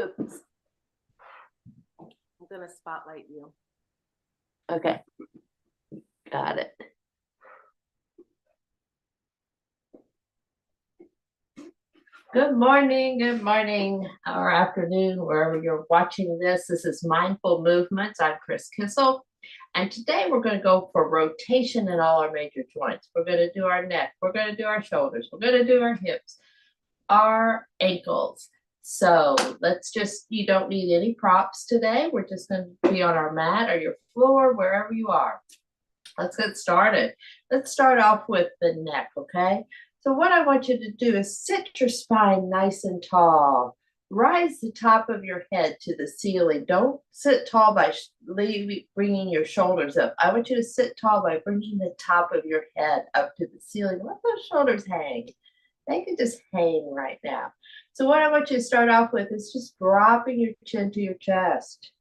Oops. I'm gonna spotlight you. Okay. Got it. Good morning, or afternoon, wherever you're watching this. This is Mindful Movements. I'm Chris Kissel. And today we're going to go for rotation in all our major joints. We're going to do our neck. We're going to do our shoulders. We're going to do our hips, our ankles. So you don't need any props today. We're just going to be on our mat or your floor, wherever you are. Let's get started. Let's start off with the neck, okay? So what I want you to do is sit your spine nice and tall. Rise the top of your head to the ceiling. Don't sit tall by bringing your shoulders up. I want you to sit tall by bringing the top of your head up to the ceiling. Let those shoulders hang. They can just hang right now. So what I want you to start off with is just dropping your chin to your chest.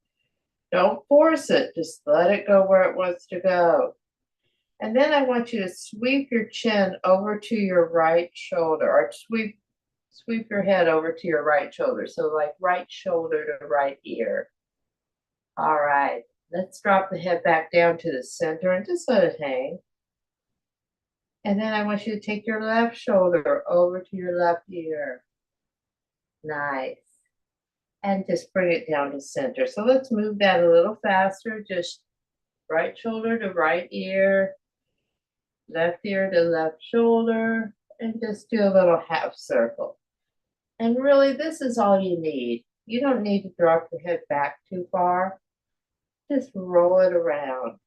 Don't force it. Just let it go where it wants to go. And then I want you to sweep your chin over to your right shoulder, or sweep your head over to your right shoulder. So like right shoulder to right ear. All right, let's drop the head back down to the center and just let it hang. And then I want you to take your left shoulder over to your left ear. Nice. And just bring it down to center. So let's move that a little faster. Just right shoulder to right ear. Left ear to left shoulder, and just do a little half circle. And really, this is all you need. You don't need to drop your head back too far. Just roll it around.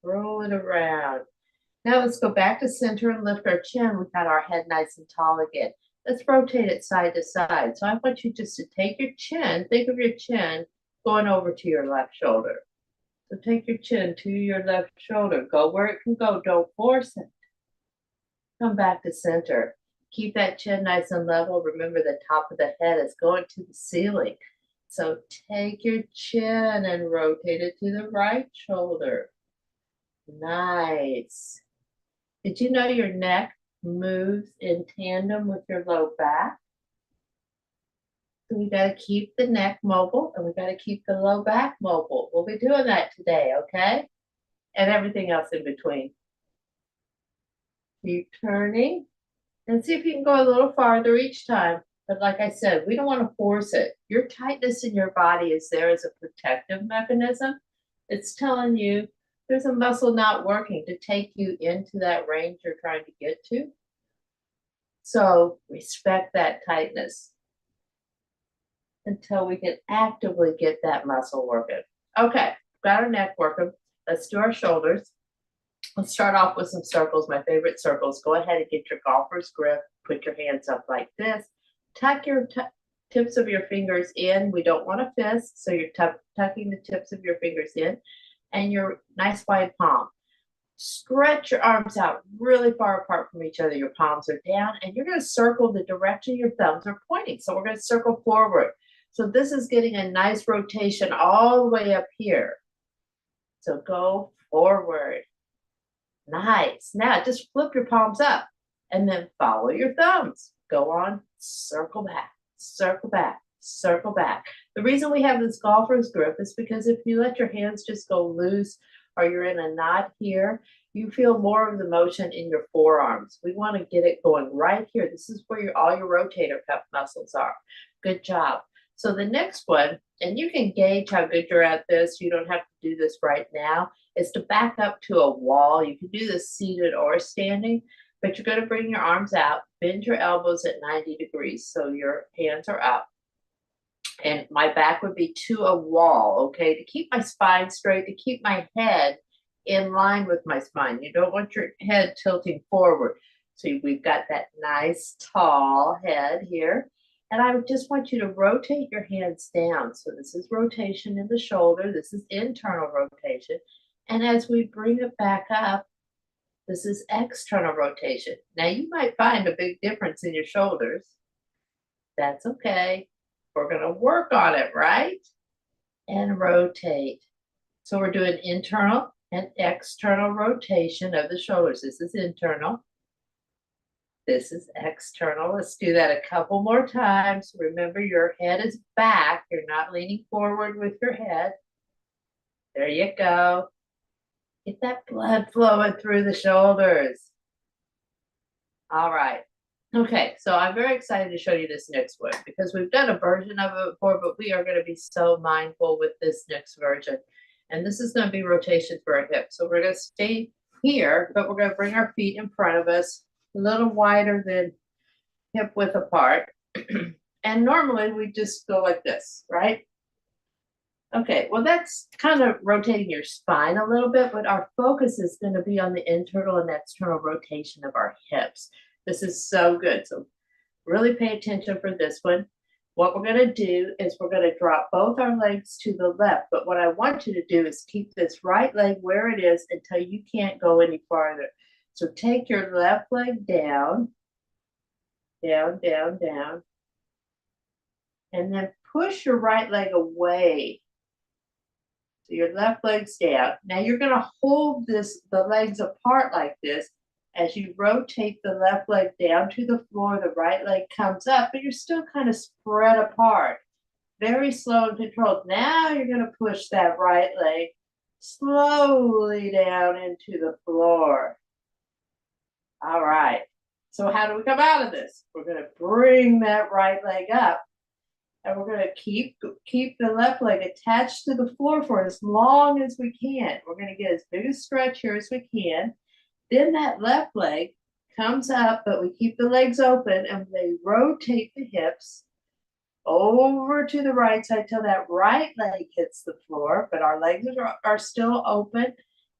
Roll it around. Now let's go back to center and lift our chin. We've got our head nice and tall again. Let's rotate it side to side. So I want you just to take your chin, think of your chin going over to your left shoulder. So take your chin to your left shoulder. Go where it can go. Don't force it. Come back to center. Keep that chin nice and level. Remember, the top of the head is going to the ceiling. So take your chin and rotate it to the right shoulder. Nice. Did you know your neck moves in tandem with your low back? So we got to keep the neck mobile, and we got to keep the low back mobile. We'll be doing that today, okay? And everything else in between. Keep turning and see if you can go a little farther each time. But like I said, we don't want to force it. Your tightness in your body is there as a protective mechanism. It's telling you there's a muscle not working to take you into that range you're trying to get to. So respect that tightness until we can actively get that muscle working. Okay, got our neck working. Let's do our shoulders. Let's start off with some circles, my favorite circles. Go ahead and get your golfer's grip. Put your hands up like this. Tuck your tips of your fingers in. We don't want a fist, so you're tucking the tips of your fingers in. And your nice wide palm. Stretch your arms out really far apart from each other. Your palms are down, and you're going to circle the direction your thumbs are pointing. So we're going to circle forward. So this is getting a nice rotation all the way up here. So go forward. Nice. Now just flip your palms up and then follow your thumbs. Go on, circle back, circle back, circle back. The reason we have this golfer's grip is because if you let your hands just go loose or you're in a knot here, you feel more of the motion in your forearms. We want to get it going right here. This is where all your rotator cuff muscles are. Good job. So the next one, and you can gauge how good you're at this, you don't have to do this right now, is to back up to a wall. You can do this seated or standing, but you're going to bring your arms out, bend your elbows at 90 degrees so your hands are up. And my back would be to a wall, okay, to keep my spine straight, to keep my head in line with my spine. You don't want your head tilting forward. So we've got that nice tall head here. And I just want you to rotate your hands down. So this is rotation in the shoulder. This is internal rotation. And as we bring it back up, this is external rotation. Now you might find a big difference in your shoulders. That's okay. We're going to work on it, right? And rotate. So we're doing internal and external rotation of the shoulders. This is internal. This is external. Let's do that a couple more times. Remember, your head is back. You're not leaning forward with your head. There you go. Get that blood flowing through the shoulders. All right. Okay, so I'm very excited to show you this next one because we've done a version of it before, but we are going to be so mindful with this next version. And this is going to be rotation for our hips. So we're going to stay here, but we're going to bring our feet in front of us, a little wider than hip width apart. And normally we just go like this, right? Okay, well, that's kind of rotating your spine a little bit, but our focus is going to be on the internal and external rotation of our hips. This is so good. So really pay attention for this one. What we're going to do is we're going to drop both our legs to the left. But what I want you to do is keep this right leg where it is until you can't go any farther. So take your left leg down, down, down, down, and then push your right leg away. So your left leg's down. Now you're going to hold the legs apart like this. As you rotate the left leg down to the floor, the right leg comes up, but you're still kind of spread apart. Very slow and controlled. Now you're going to push that right leg slowly down into the floor. All right. So how do we come out of this? We're going to bring that right leg up. And we're going to keep the left leg attached to the floor for as long as we can. We're going to get as big a stretch here as we can. Then that left leg comes up, but we keep the legs open and they rotate the hips over to the right side till that right leg hits the floor, but our legs are still open.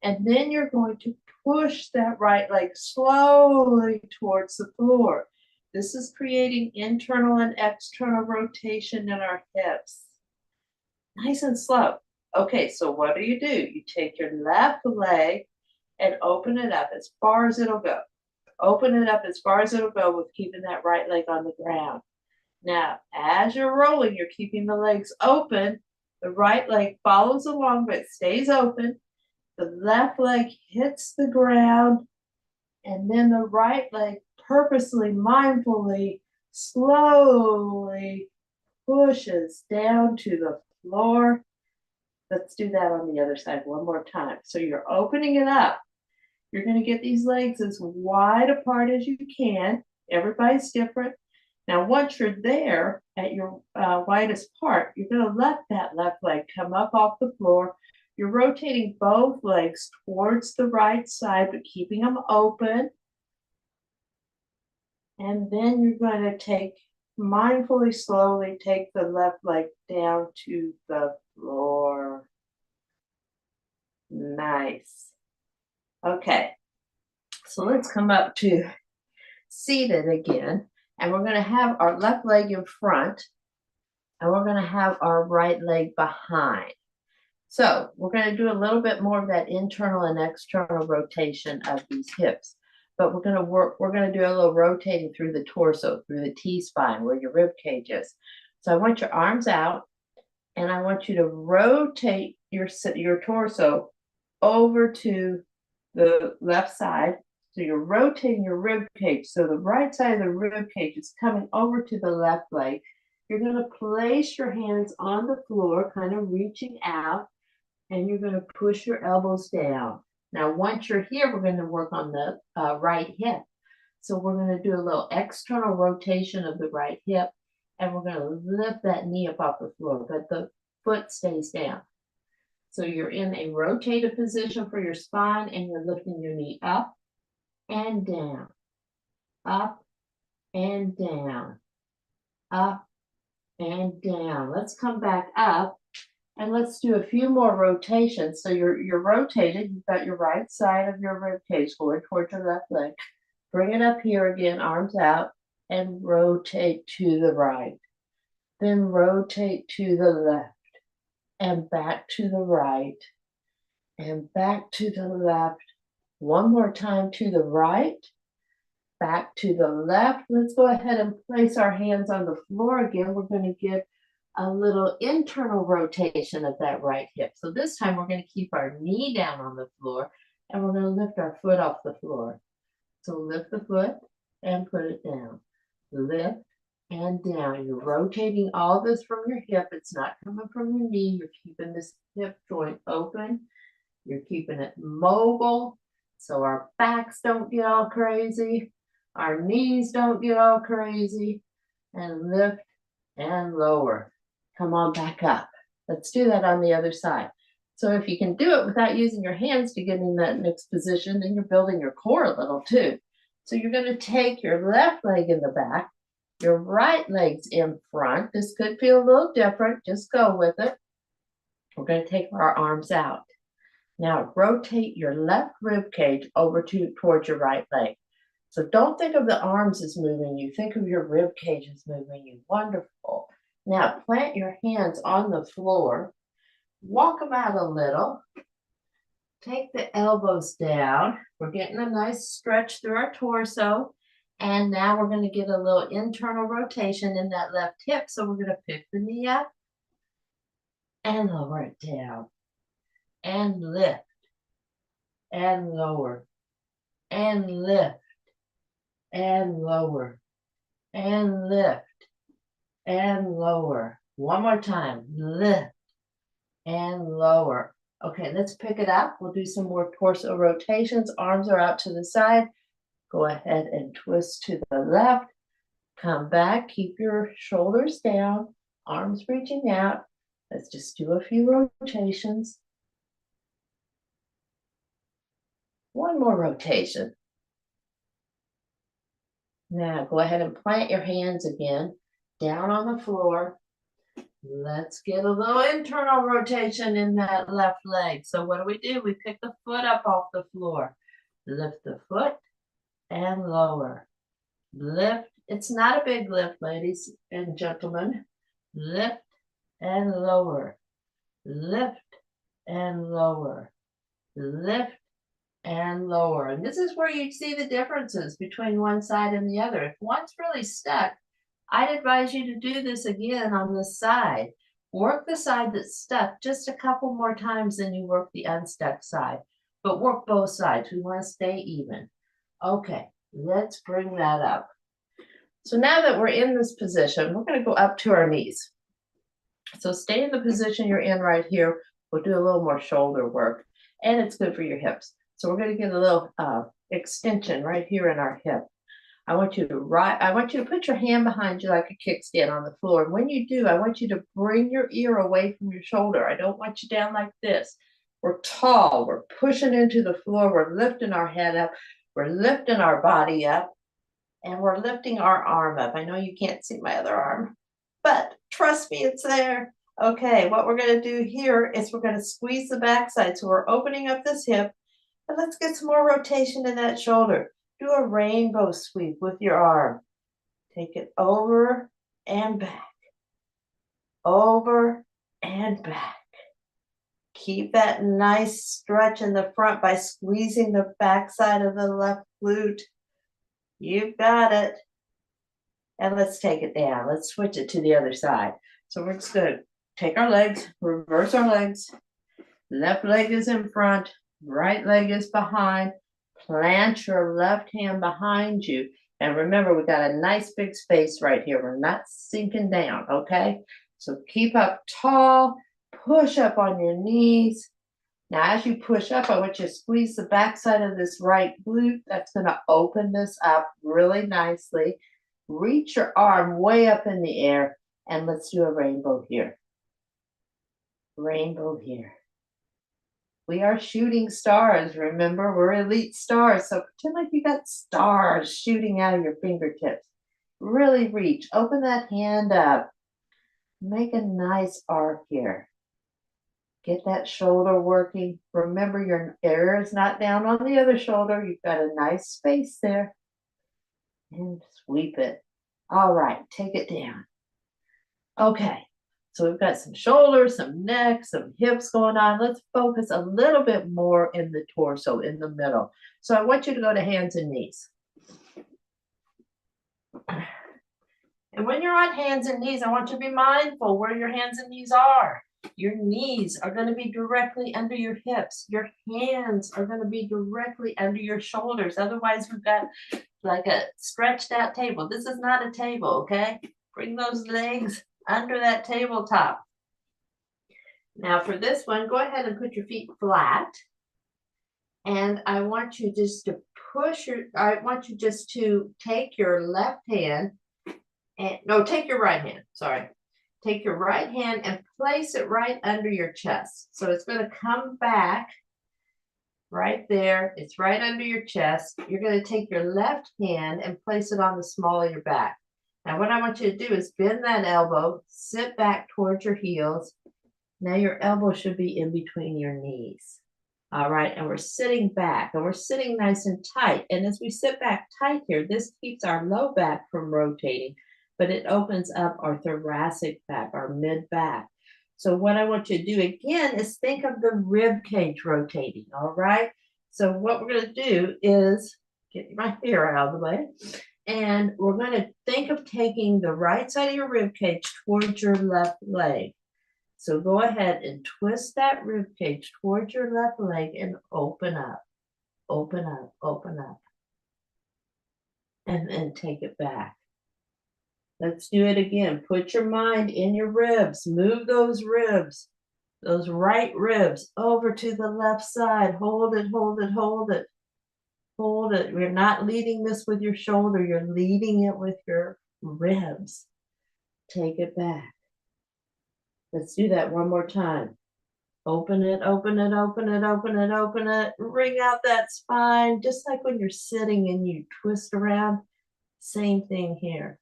And then you're going to push that right leg slowly towards the floor. This is creating internal and external rotation in our hips. Nice and slow. Okay, so what do? You take your left leg and open it up as far as it'll go. Open it up as far as it'll go with keeping that right leg on the ground. Now, as you're rolling, you're keeping the legs open. The right leg follows along, but stays open. The left leg hits the ground, and then the right leg purposely, mindfully, slowly pushes down to the floor. Let's do that on the other side one more time. So you're opening it up. You're going to get these legs as wide apart as you can. Everybody's different. Now, once you're there at your widest part, you're going to let that left leg come up off the floor. You're rotating both legs towards the right side, but keeping them open. And then you're going to mindfully, slowly take the left leg down to the floor. Nice. Okay, so let's come up to seated again. And we're going to have our left leg in front, and we're going to have our right leg behind. So we're going to do a little bit more of that internal and external rotation of these hips. But we're going to do a little rotating through the torso, through the T-spine, where your rib cage is. So I want your arms out, and I want you to rotate your torso over to the left side. So you're rotating your rib cage. So the right side of the rib cage is coming over to the left leg. You're going to place your hands on the floor, kind of reaching out, and you're going to push your elbows down. Now, once you're here, we're going to work on the right hip. So we're going to do a little external rotation of the right hip, and we're going to lift that knee up off the floor, but the foot stays down. So you're in a rotated position for your spine, and you're lifting your knee up and down, up and down, up and down. Let's come back up, and let's do a few more rotations. So you're rotated. You've got your right side of your rib cage going towards your left leg. Bring it up here again, arms out, and rotate to the right. Then rotate to the left, and back to the right, and back to the left. One more time to the right, back to the left. Let's go ahead and place our hands on the floor again. We're going to give a little internal rotation of that right hip. So this time we're going to keep our knee down on the floor, and we're going to lift our foot off the floor. So lift the foot and put it down. Lift and down. You're rotating all this from your hip. It's not coming from your knee. You're keeping this hip joint open. You're keeping it mobile so our backs don't get all crazy. Our knees don't get all crazy. And lift and lower. Come on back up. Let's do that on the other side. So if you can do it without using your hands to get in that next position, then you're building your core a little too. So you're going to take your left leg in the back, your right leg's in front. This could feel a little different. Just go with it. We're going to take our arms out. Now rotate your left rib cage over towards your right leg. So don't think of the arms as moving you. Think of your rib cage as moving you. Wonderful. Now plant your hands on the floor. Walk them out a little. Take the elbows down. We're getting a nice stretch through our torso. And now we're going to get a little internal rotation in that left hip. So we're going to pick the knee up and lower it down. And lift. And lower. And lift. And lower. And lift. And lower. One more time. Lift. And lower. Okay, let's pick it up. We'll do some more torso rotations. Arms are out to the side. Go ahead and twist to the left. Come back. Keep your shoulders down. Arms reaching out. Let's just do a few rotations. One more rotation. Now go ahead and plant your hands again down on the floor. Let's get a little internal rotation in that left leg. So what do? We pick the foot up off the floor. Lift the foot and lower. Lift. It's not a big lift, ladies and gentlemen. Lift and lower. Lift and lower. Lift and lower. And this is where you see the differences between one side and the other. If one's really stuck, I'd advise you to do this again on this side. Work the side that's stuck just a couple more times than you work the unstuck side, but work both sides. We want to stay even. Okay, let's bring that up. So now that we're in this position, we're going to go up to our knees. So stay in the position you're in right here. We'll do a little more shoulder work, and it's good for your hips. So we're going to get a little extension right here in our hip. I want you to put your hand behind you like a kickstand on the floor. And when you do, I want you to bring your ear away from your shoulder. I don't want you down like this. We're tall. We're pushing into the floor. We're lifting our head up. We're lifting our body up. And we're lifting our arm up. I know you can't see my other arm, but trust me, it's there. Okay, what we're going to do here is we're going to squeeze the backside. So we're opening up this hip. And let's get some more rotation in that shoulder. Do a rainbow sweep with your arm. Take it over and back. Over and back. Keep that nice stretch in the front by squeezing the backside of the left glute. You've got it. And let's take it down. Let's switch it to the other side. So we're just going to take our legs, reverse our legs. Left leg is in front. Right leg is behind. Plant your left hand behind you. And remember, we got a nice big space right here. We're not sinking down, okay? So keep up tall. Push up on your knees. Now, as you push up, I want you to squeeze the backside of this right glute. That's going to open this up really nicely. Reach your arm way up in the air. And let's do a rainbow here. Rainbow here. We are shooting stars, remember? We're elite stars, so pretend like you got stars shooting out of your fingertips. Really reach. Open that hand up. Make a nice arc here. Get that shoulder working. Remember, your air is not down on the other shoulder. You've got a nice space there. And sweep it. All right, take it down. Okay. So we've got some shoulders, some neck, some hips going on. Let's focus a little bit more in the torso, in the middle. So I want you to go to hands and knees. And when you're on hands and knees, I want you to be mindful where your hands and knees are. Your knees are going to be directly under your hips. Your hands are going to be directly under your shoulders. Otherwise, we've got like a stretched out table. This is not a table, okay? Bring those legs under that tabletop. Now for this one, go ahead and put your feet flat. And I want you just to take your left hand and no, take your right hand, sorry. Take your right hand and place it right under your chest. So it's going to come back right there. It's right under your chest. You're going to take your left hand and place it on the small of your back. Now what I want you to do is bend that elbow, sit back towards your heels. Now your elbow should be in between your knees. All right, and we're sitting back and we're sitting nice and tight. And as we sit back tight here, this keeps our low back from rotating, but it opens up our thoracic back, our mid back. So what I want you to do again is think of the rib cage rotating, all right? So what we're going to do is get my hair out of the way, and we're going to think of taking the right side of your rib cage towards your left leg. So go ahead and twist that rib cage towards your left leg and open up, open up, open up. And then take it back. Let's do it again. Put your mind in your ribs. Move those ribs, those right ribs over to the left side. Hold it, hold it, hold it. Hold it. You're not leading this with your shoulder. You're leading it with your ribs. Take it back. Let's do that one more time. Open it, open it, open it, open it, open it. Wring out that spine, just like when you're sitting and you twist around. Same thing here.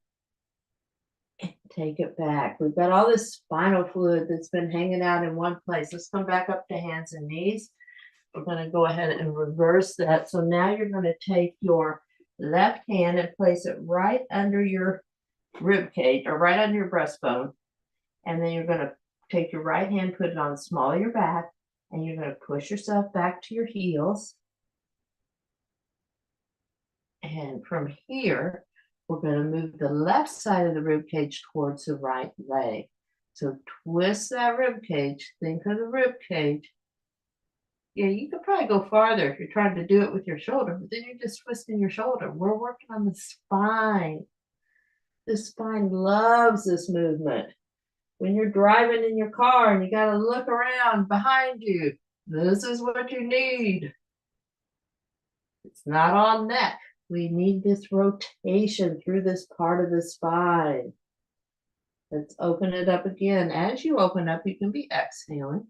And take it back. We've got all this spinal fluid that's been hanging out in one place. Let's come back up to hands and knees. We're going to go ahead and reverse that. So now you're going to take your left hand and place it right under your rib cage or right under your breastbone. And then you're going to take your right hand, put it on the small of your back, and you're going to push yourself back to your heels. And from here, we're going to move the left side of the rib cage towards the right leg. So twist that rib cage. Think of the rib cage. Yeah, you could probably go farther if you're trying to do it with your shoulder, but then you're just twisting your shoulder. We're working on the spine. The spine loves this movement. When you're driving in your car and you got to look around behind you, this is what you need. It's not on neck. We need this rotation through this part of the spine. Let's open it up again. As you open up, you can be exhaling.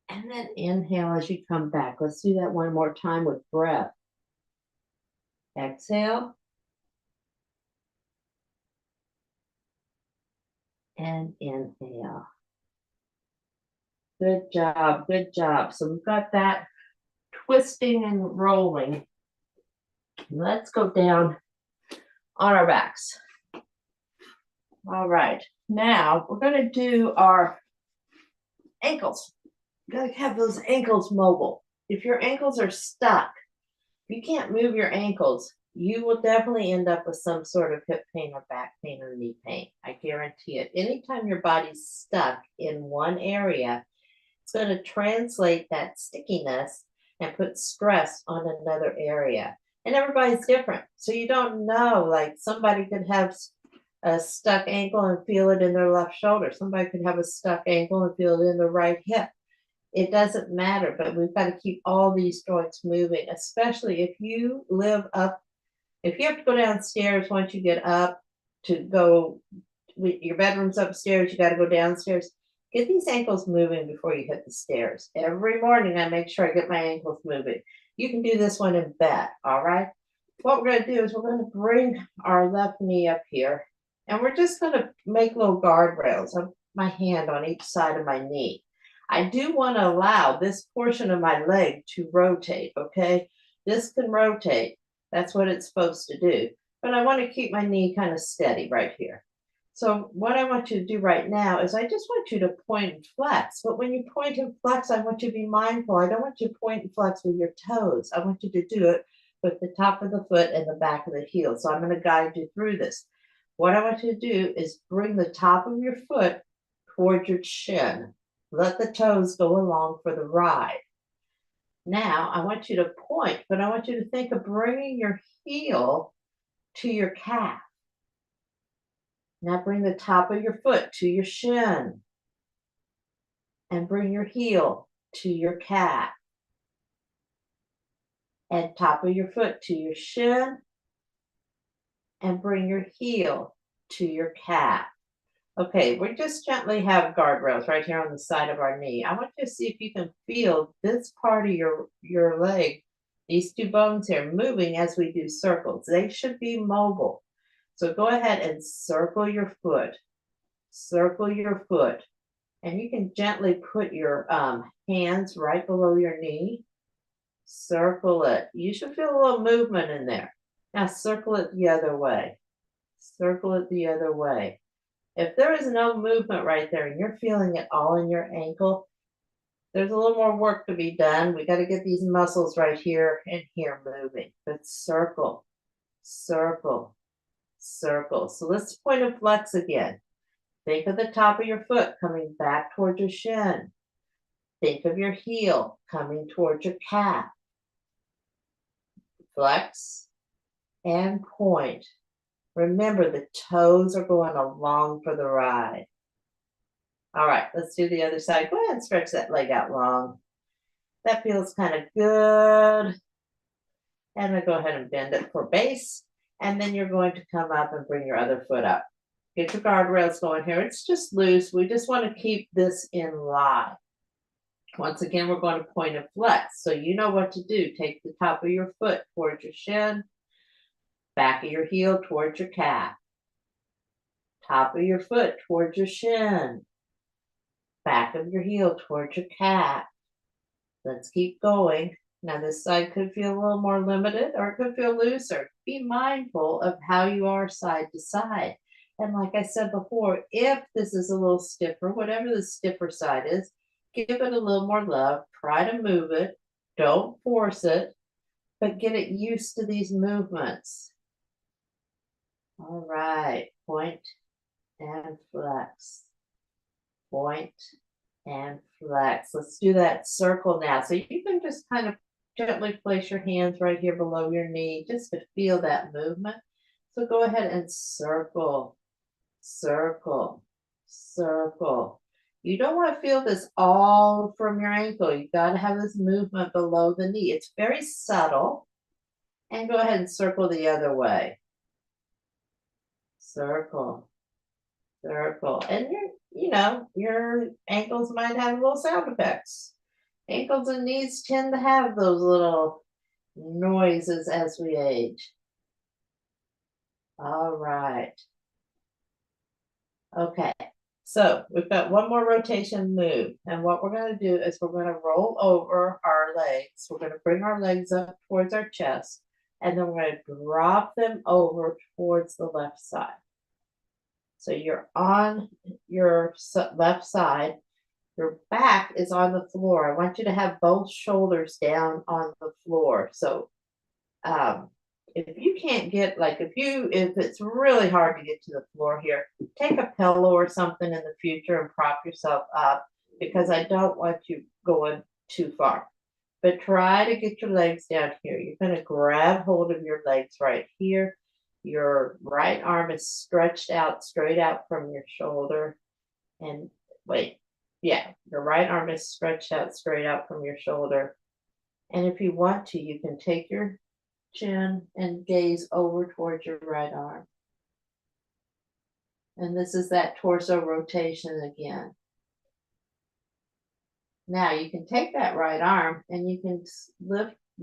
And then inhale as you come back. Let's do that one more time with breath. Exhale. And inhale. Good job, good job. So we've got that twisting and rolling. Let's go down on our backs. All right, now we're going to do our ankles. You got to have those ankles mobile. If your ankles are stuck, if you can't move your ankles, you will definitely end up with some sort of hip pain or back pain or knee pain. I guarantee it. Anytime your body's stuck in one area, it's going to translate that stickiness and put stress on another area. And everybody's different. So you don't know, like somebody could have a stuck ankle and feel it in their left shoulder. Somebody could have a stuck ankle and feel it in the right hip. It doesn't matter, but we've got to keep all these joints moving, especially if you live up. If you have to go downstairs once you get up to go, your bedroom's upstairs, you got to go downstairs. Get these ankles moving before you hit the stairs. Every morning I make sure I get my ankles moving. You can do this one in bed, all right? What we're going to do is we're going to bring our left knee up here, and we're just going to make little guardrails of my hand on each side of my knee. I do want to allow this portion of my leg to rotate, okay? This can rotate. That's what it's supposed to do. But I want to keep my knee kind of steady right here. So what I want you to do right now is I just want you to point and flex. But when you point and flex, I want you to be mindful. I don't want you to point and flex with your toes. I want you to do it with the top of the foot and the back of the heel. So I'm going to guide you through this. what I want you to do is bring the top of your foot toward your chin. Let the toes go along for the ride. Now, I want you to point, but I want you to think of bringing your heel to your calf. Now bring the top of your foot to your shin and bring your heel to your calf. And top of your foot to your shin and bring your heel to your calf. Okay, we just gently have guardrails right here on the side of our knee. I want you to see if you can feel this part of your leg, these two bones here, moving as we do circles. They should be mobile. So go ahead and circle your foot. Circle your foot. And you can gently put your hands right below your knee. Circle it. You should feel a little movement in there. Now circle it the other way. Circle it the other way. If there is no movement right there and you're feeling it all in your ankle, there's a little more work to be done. We got to get these muscles right here and here moving. But circle, circle, circle. So let's point and flex again. Think of the top of your foot coming back towards your shin. Think of your heel coming towards your calf. Flex and point. Remember, the toes are going along for the ride. All right, let's do the other side. Go ahead and stretch that leg out long. That feels kind of good. And then go ahead and bend it for base. And then you're going to come up and bring your other foot up. Get your guardrails going here. It's just loose. We just want to keep this in line. Once again, we're going to point and flex. So you know what to do. Take the top of your foot towards your shin. Back of your heel towards your calf. Top of your foot towards your shin. Back of your heel towards your calf. Let's keep going. Now this side could feel a little more limited or it could feel looser. Be mindful of how you are side to side. And like I said before, if this is a little stiffer, whatever the stiffer side is, give it a little more love. Try to move it. Don't force it, but get it used to these movements. All right, point and flex. Point and flex. Let's do that circle now. So you can just kind of gently place your hands right here below your knee just to feel that movement. So go ahead and circle, circle, circle. You don't want to feel this all from your ankle. You got to have this movement below the knee. It's very subtle. And go ahead and circle the other way. Circle, circle. And your ankles might have little sound effects. Ankles and knees tend to have those little noises as we age. All right. Okay, so we've got one more rotation move. And what we're going to do is we're going to roll over our legs. We're going to bring our legs up towards our chest. And then we're going to drop them over towards the left side. So you're on your left side. Your back is on the floor. I want you to have both shoulders down on the floor. So if you can't get, if it's really hard to get to the floor here, take a pillow or something in the future and prop yourself up, because I don't want you going too far. But try to get your legs down here. You're going to grab hold of your legs right here. Your right arm is stretched out, straight out from your shoulder. And your right arm is stretched out, straight out from your shoulder. And if you want to, you can take your chin and gaze over towards your right arm. And this is that torso rotation again. Now you can take that right arm and you can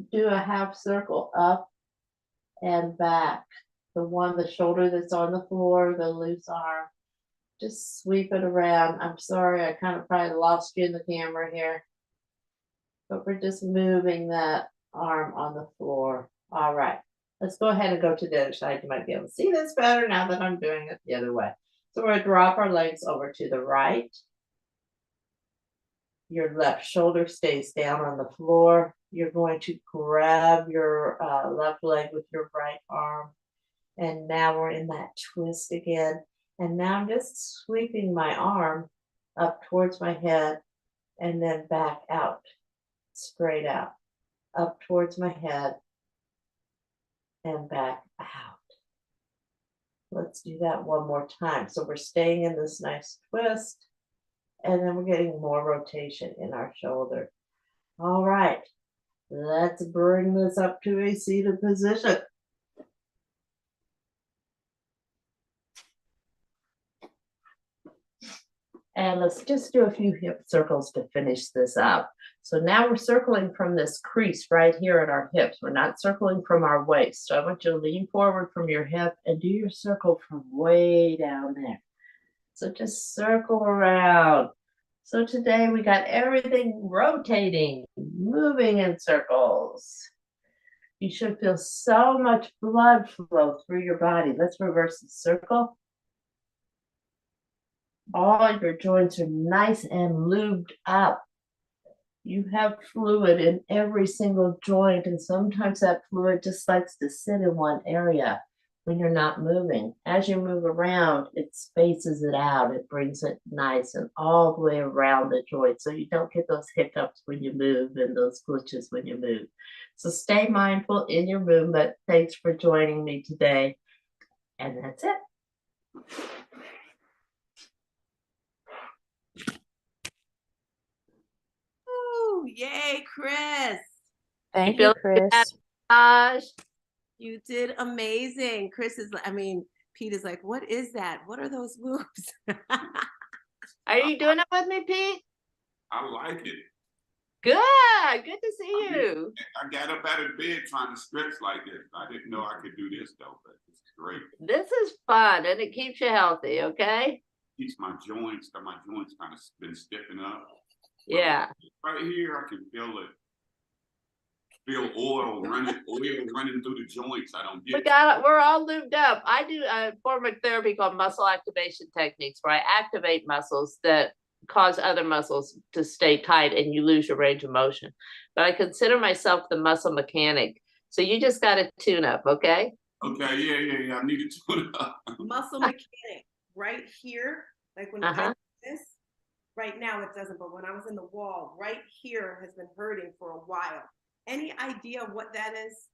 do a half circle up and back. The shoulder that's on the floor, the loose arm. Just sweep it around. I'm sorry, I kind of probably lost you in the camera here. But we're just moving that arm on the floor. All right, let's go ahead and go to the other side. You might be able to see this better now that I'm doing it the other way. So we're going to drop our legs over to the right. Your left shoulder stays down on the floor. You're going to grab your left leg with your right arm. And now we're in that twist again. And now I'm just sweeping my arm up towards my head and then back out, straight out, up towards my head and back out. Let's do that one more time. So we're staying in this nice twist, and then we're getting more rotation in our shoulder. All right, let's bring this up to a seated position. And let's just do a few hip circles to finish this up. So now we're circling from this crease right here at our hips. We're not circling from our waist. So I want you to lean forward from your hip and do your circle from way down there. So just circle around. So today we got everything rotating, moving in circles. You should feel so much blood flow through your body. Let's reverse the circle. All your joints are nice and lubed up. You have fluid in every single joint, and sometimes that fluid just likes to sit in one area when you're not moving. As you move around, it spaces it out. It brings it nice and all the way around the joint, so you don't get those hiccups when you move and those glitches when you move. So stay mindful in your movement. Thanks for joining me today. And that's it. Yay, Chris. Thank you, Chris. You did amazing. Chris is, Pete is like, what is that? What are those moves? Are you doing it with me, Pete? I like it. Good. Good to see you. I got up out of bed trying to stretch like this. I didn't know I could do this though, but it's great. This is fun and it keeps you healthy, okay? Keeps my joints kind of been stiffing up. Yeah. Right here, I can feel it. Feel oil running through the joints. I don't get it. We're all lubed up. I do a form of therapy called muscle activation techniques where I activate muscles that cause other muscles to stay tight and you lose your range of motion. But I consider myself the muscle mechanic. So you just got to tune up, okay? Okay, yeah. I need to tune up. Muscle mechanic right here, like when I do this, right now it doesn't, but when I was in the wall, right here has been hurting for a while. Any idea what that is?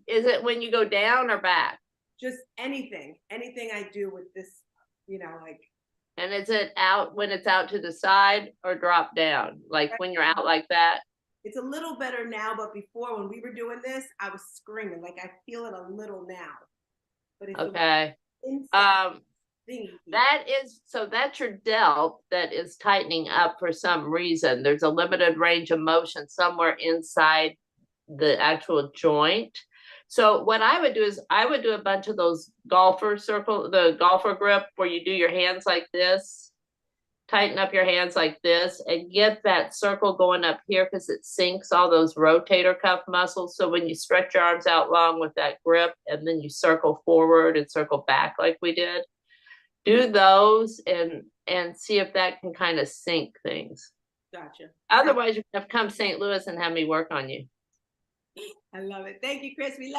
Is it when you go down or back? Just anything I do with this, like. And is it out when it's out to the side or drop down? Like when you're out like that? It's a little better now, but before when we were doing this, I was screaming. Like I feel it a little now. But it's okay. That's your delt that is tightening up for some reason. There's a limited range of motion somewhere inside the actual joint. So what I would do is I would do a bunch of those golfer grip where you do your hands like this, tighten up your hands like this and get that circle going up here because it sinks all those rotator cuff muscles. So when you stretch your arms out long with that grip and then you circle forward and circle back like we did, do those and see if that can kind of sink things. Gotcha. Otherwise, you have to come St. Louis and have me work on you. I love it. Thank you, Chris. We love